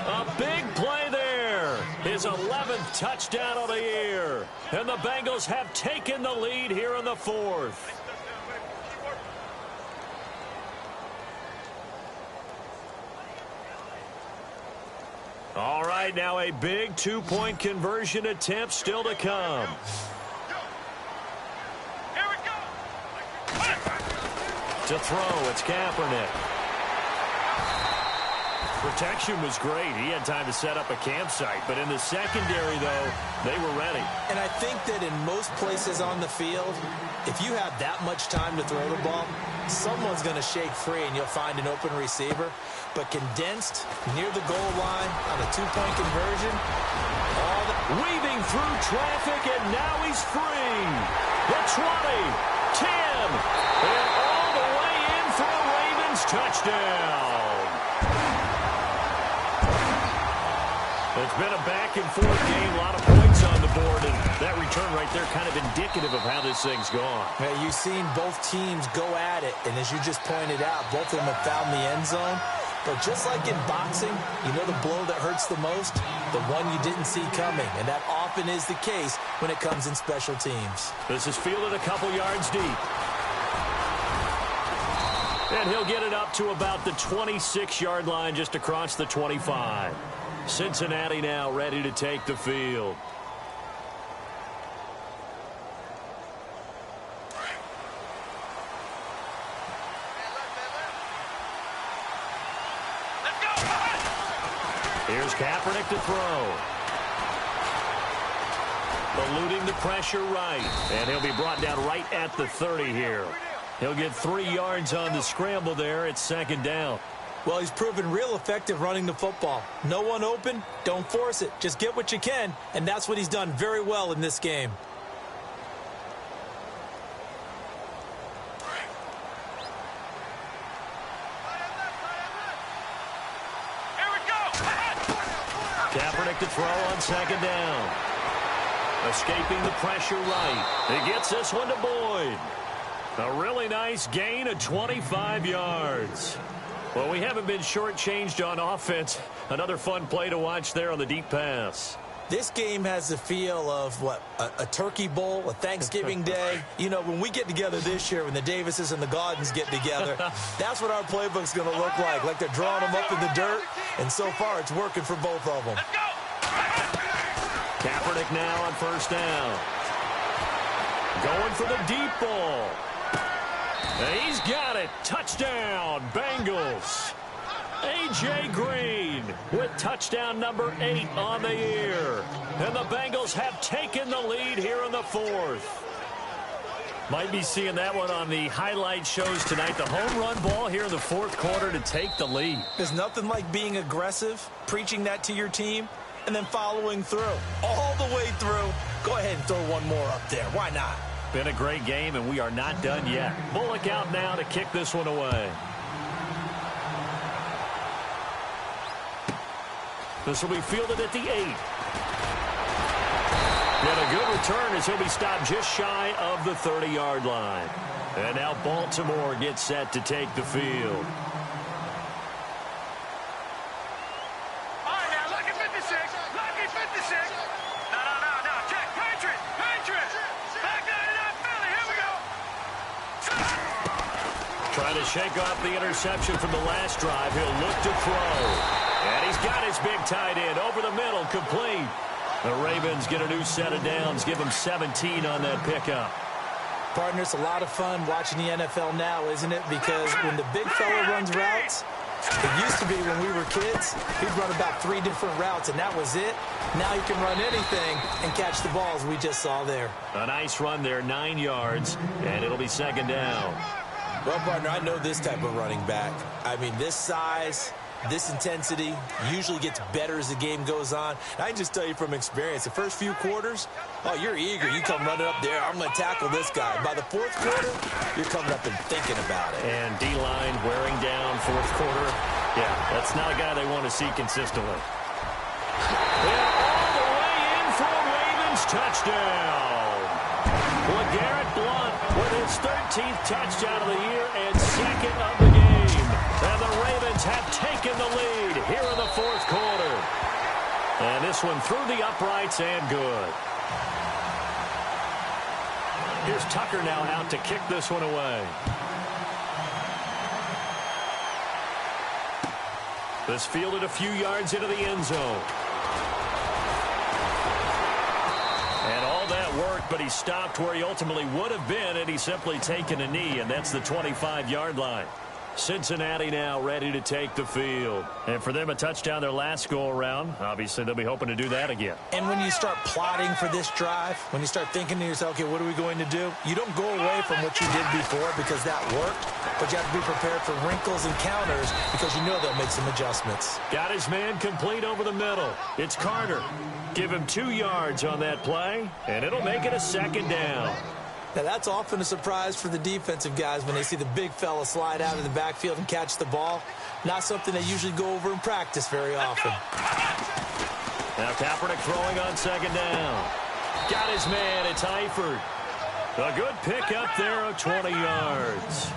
A big play there. His 11th touchdown of the year. And the Bengals have taken the lead here in the fourth. All right, now a big two-point conversion attempt still to come. Here we go. To throw, it's Kaepernick. Protection was great. He had time to set up a campsite. But in the secondary, though, they were ready. And I think that in most places on the field, if you have that much time to throw the ball, someone's going to shake free and you'll find an open receiver. But condensed near the goal line on a two-point conversion, weaving through traffic, and now he's free. The 20, 10, and all the way in for a Ravens touchdown. It's been a back-and-forth game, a lot of points on the board, and that return right there kind of indicative of how this thing's gone. Yeah, you've seen both teams go at it, and as you just pointed out, both of them have found the end zone. But just like in boxing, you know the blow that hurts the most? The one you didn't see coming, and that often is the case when it comes in special teams. This is fielded a couple yards deep. And he'll get it up to about the 26-yard line just across the 25. Cincinnati now ready to take the field. Here's Kaepernick to throw. Eluding the pressure right. And he'll be brought down right at the 30 here. He'll get 3 yards on the scramble there. It's second down. Well, he's proven real effective running the football. No one open, don't force it. Just get what you can, and that's what he's done very well in this game. Kaepernick to throw on second down. Escaping the pressure right. He gets this one to Boyd. A really nice gain of 25 yards. Well, we haven't been shortchanged on offense. Another fun play to watch there on the deep pass. This game has the feel of, a turkey bowl, a Thanksgiving day. You know, when we get together this year, when the Davises and the Gaudens get together, that's what our playbook's going to look like they're drawing them up in the dirt, and so far it's working for both of them. Kaepernick now on first down. Going for the deep ball. And he's got it. Touchdown, Bengals. A.J. Green with touchdown number 8 on the year. And the Bengals have taken the lead here in the fourth. Might be seeing that one on the highlight shows tonight. The home run ball here in the fourth quarter to take the lead. There's nothing like being aggressive, preaching that to your team, and then following through. All the way through. Go ahead and throw one more up there. Why not? Been a great game, and we are not done yet. Bullock out now to kick this one away. This will be fielded at the 8. And a good return as he'll be stopped just shy of the 30-yard line. And now Baltimore gets set to take the field. All right, now, lucky 56. Lucky 56. No. Check. Patriots. Back 99 Philly. Here we go. Trying to shake off the interception from the last drive. He'll look to throw. And he's got his big tight end over the middle, complete. The Ravens get a new set of downs, give them 17 on that pickup. Partner, it's a lot of fun watching the NFL now, isn't it? Because when the big fella runs routes, it used to be when we were kids, he'd run about 3 different routes, and that was it. Now he can run anything and catch the balls we just saw there. A nice run there, 9 yards, and it'll be second down. Well, partner, I know this type of running back. I mean, this size, this intensity usually gets better as the game goes on. And I can just tell you from experience, the first few quarters, oh, you're eager. You come running up there, I'm going to tackle this guy. By the fourth quarter, you're coming up and thinking about it. And D-line wearing down fourth quarter. Yeah, that's not a guy they want to see consistently. And all the way in for a Ravens touchdown. LeGarrette Blount with his 13th touchdown of the year and second of the game. And the Ravens have taken the lead here in the fourth quarter. And this one through the uprights and good. Here's Tucker now out to kick this one away. This fielded a few yards into the end zone. And all that worked, but he stopped where he ultimately would have been, and he's simply taken a knee, and that's the 25-yard line. Cincinnati now ready to take the field. And for them, a touchdown their last go-around. Obviously, they'll be hoping to do that again. And when you start plotting for this drive, when you start thinking to yourself, okay, what are we going to do? You don't go away from what you did before because that worked, but you have to be prepared for wrinkles and counters because you know they'll make some adjustments. Got his man complete over the middle. It's Carter. Give him 2 yards on that play, and it'll make it a second down. Now, that's often a surprise for the defensive guys when they see the big fella slide out of the backfield and catch the ball. Not something they usually go over in practice very often. Now Kaepernick throwing on second down. Got his man. It's Eifert. A good pick up there of 20 yards.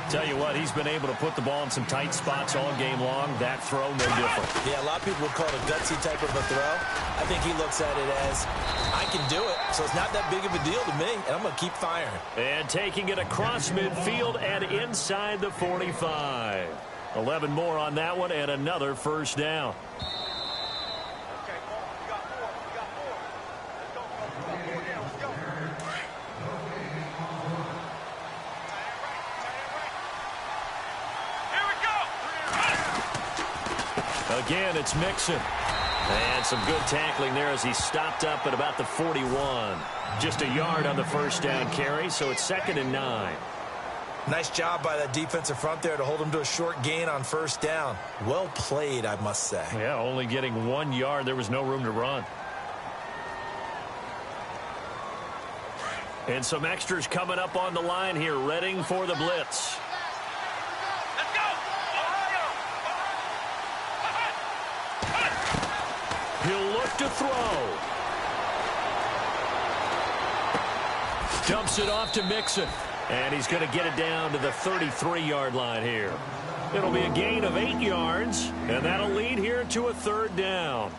Tell you what, he's been able to put the ball in some tight spots all game long. That throw, no different. Yeah, a lot of people would call it a gutsy type of a throw. I think he looks at it as, I can do it, so it's not that big of a deal to me, and I'm going to keep firing. And taking it across midfield and inside the 45. 11 more on that one and another first down. Again, it's Mixon. And some good tackling there as he stopped up at about the 41. Just a yard on the first down carry, so it's 2nd and 9. Nice job by that defensive front there to hold him to a short gain on first down. Well played, I must say. Yeah, only getting 1 yard. There was no room to run. And some extras coming up on the line here, readying for the blitz. He'll look to throw. Dumps it off to Mixon. And he's going to get it down to the 33-yard line here. It'll be a gain of 8 yards, and that'll lead here to a 3rd down.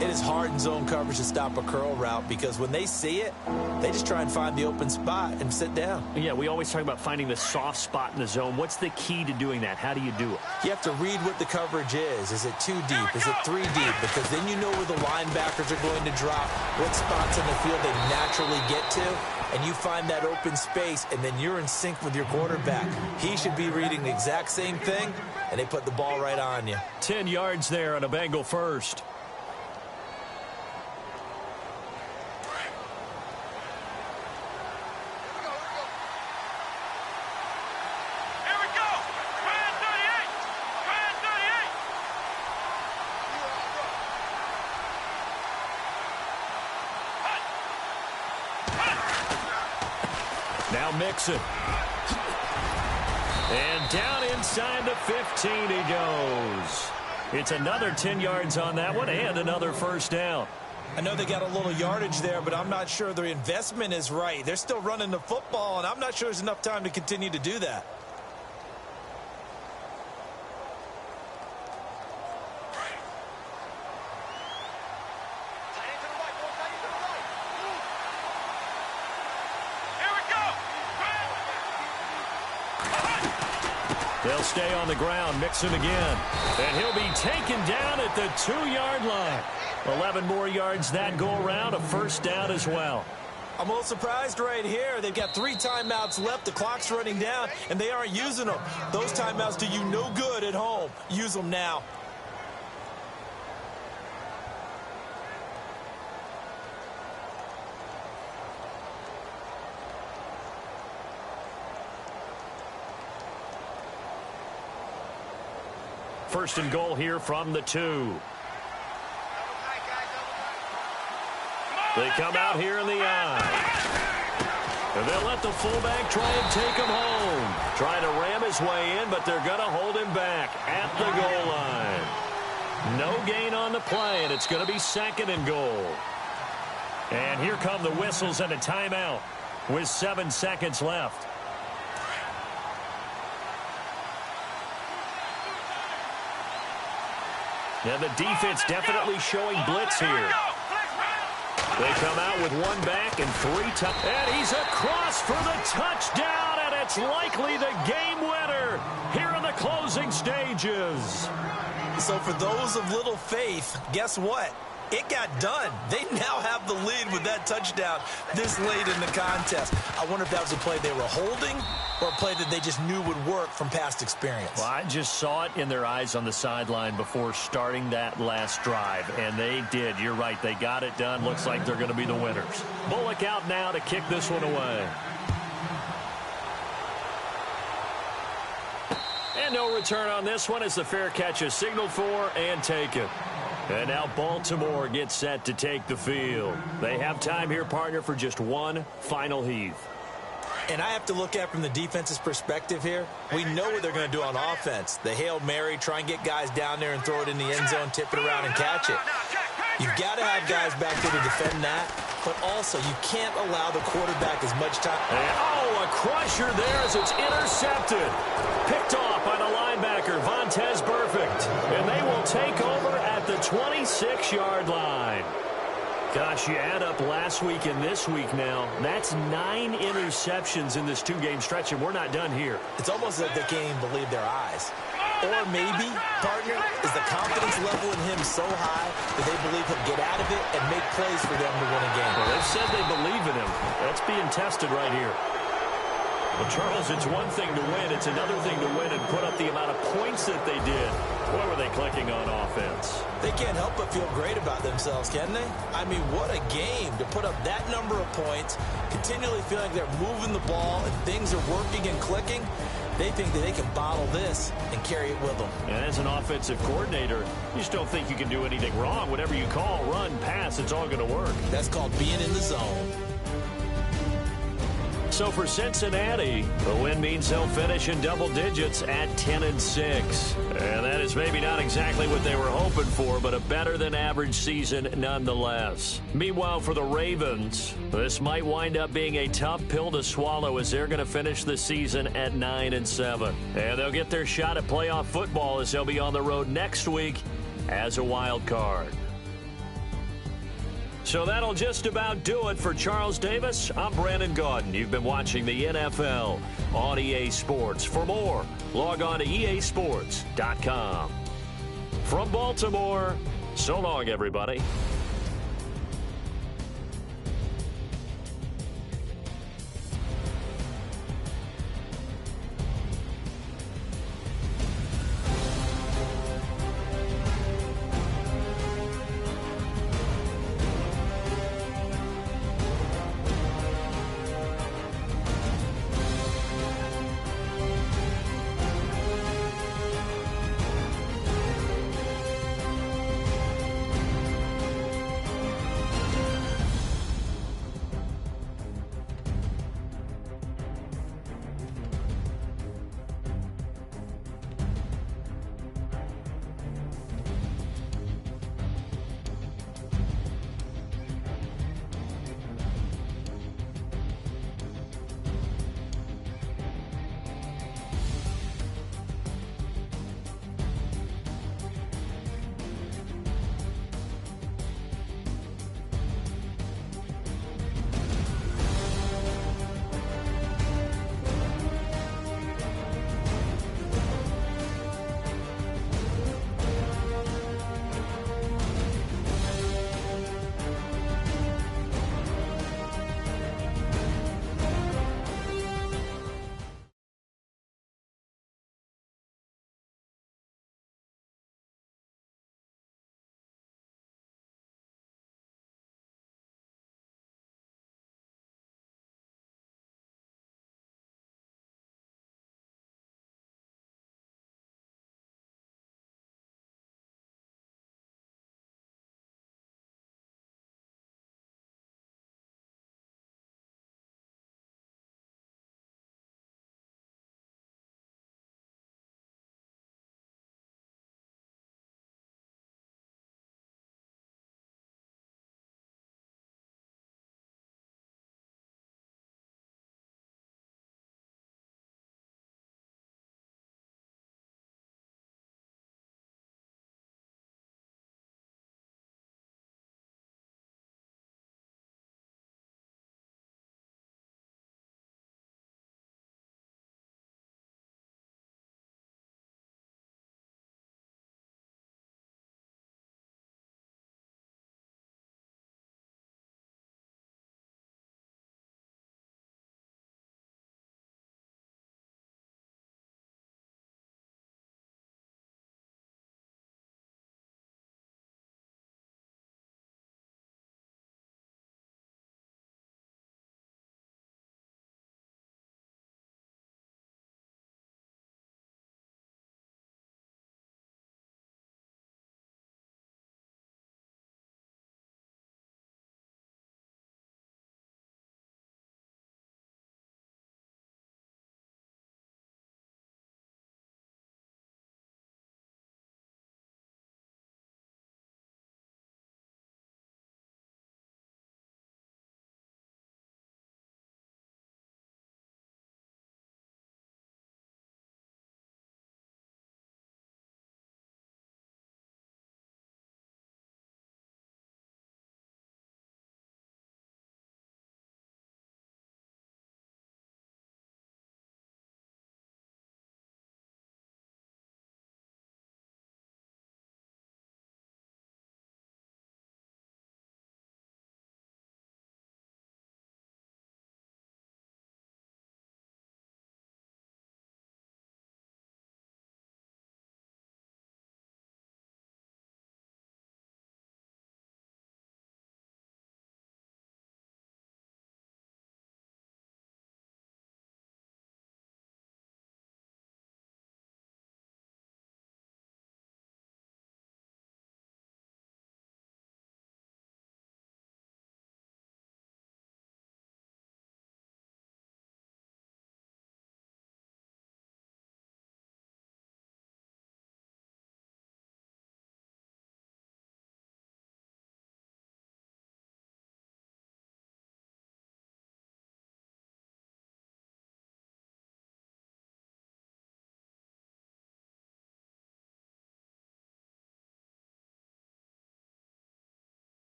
It is hard in zone coverage to stop a curl route because when they see it, they just try and find the open spot and sit down. Yeah, we always talk about finding the soft spot in the zone. What's the key to doing that? How do you do it? You have to read what the coverage is. Is it 2 deep? Is it 3 deep? Because then you know where the linebackers are going to drop, what spots in the field they naturally get to, and you find that open space, and then you're in sync with your quarterback. He should be reading the exact same thing, and they put the ball right on you. 10 yards there on a Bengal first. Now Mixon. And down inside the 15 he goes. It's another 10 yards on that one and another first down. I know they got a little yardage there, but I'm not sure their investment is right. They're still running the football, and I'm not sure there's enough time to continue to do that. They'll stay on the ground, mix it again. And he'll be taken down at the 2-yard line. 11 more yards that go around, a first down as well. I'm a little surprised right here. They've got 3 timeouts left. The clock's running down, and they aren't using them. Those timeouts do you no good at home. Use them now. First and goal here from the 2. They come out here in the I. And they'll let the fullback try and take him home. Trying to ram his way in, but they're going to hold him back at the goal line. No gain on the play, and it's going to be second and goal. And here come the whistles and a timeout with 7 seconds left. Now the defense definitely showing blitz here. They come out with 1 back and 3 and he's across for the touchdown, and it's likely the game winner here in the closing stages. So for those of little faith, guess what? It got done. They now have the lead with that touchdown this late in the contest. I wonder if that was a play they were holding or a play that they just knew would work from past experience. Well, I just saw it in their eyes on the sideline before starting that last drive, and they did. You're right. They got it done. Looks like they're going to be the winners. Bullock out now to kick this one away. And no return on this one as the fair catch is signaled for and taken. And now Baltimore gets set to take the field. They have time here, partner, for just one final heave. And I have to look at it from the defense's perspective here. We know what they're going to do on offense. The Hail Mary, try and get guys down there and throw it in the end zone, tip it around and catch it. You've got to have guys back there to defend that, but also you can't allow the quarterback as much time. And, oh, a crusher there as it's intercepted. Picked off by the linebacker, Vontaze Burfict. And they will take over at the 26-yard line. Gosh, you add up last week and this week now. That's 9 interceptions in this 2-game stretch, and we're not done here. It's almost like they can't even believe their eyes. Or maybe, partner, is the confidence level in him so high that they believe he'll get out of it and make plays for them to win a game. Well, they've said they believe in him. That's being tested right here. Well, Charles, it's one thing to win. It's another thing to win and put up the amount of points that they did. What were they clicking on offense? They can't help but feel great about themselves, can they? I mean, what a game to put up that number of points, continually feeling like they're moving the ball and things are working and clicking. They think that they can bottle this and carry it with them. And as an offensive coordinator, you just don't think you can do anything wrong. Whatever you call, run, pass, it's all going to work. That's called being in the zone. So for Cincinnati, the win means they'll finish in double digits at 10-6. And that is maybe not exactly what they were hoping for, but a better than average season nonetheless. Meanwhile, for the Ravens, this might wind up being a tough pill to swallow as they're going to finish the season at 9-7. And they'll get their shot at playoff football as they'll be on the road next week as a wild card. So that'll just about do it for Charles Davis. I'm Brandon Gaudin. You've been watching the NFL on EA Sports. For more, log on to easports.com. From Baltimore, so long, everybody.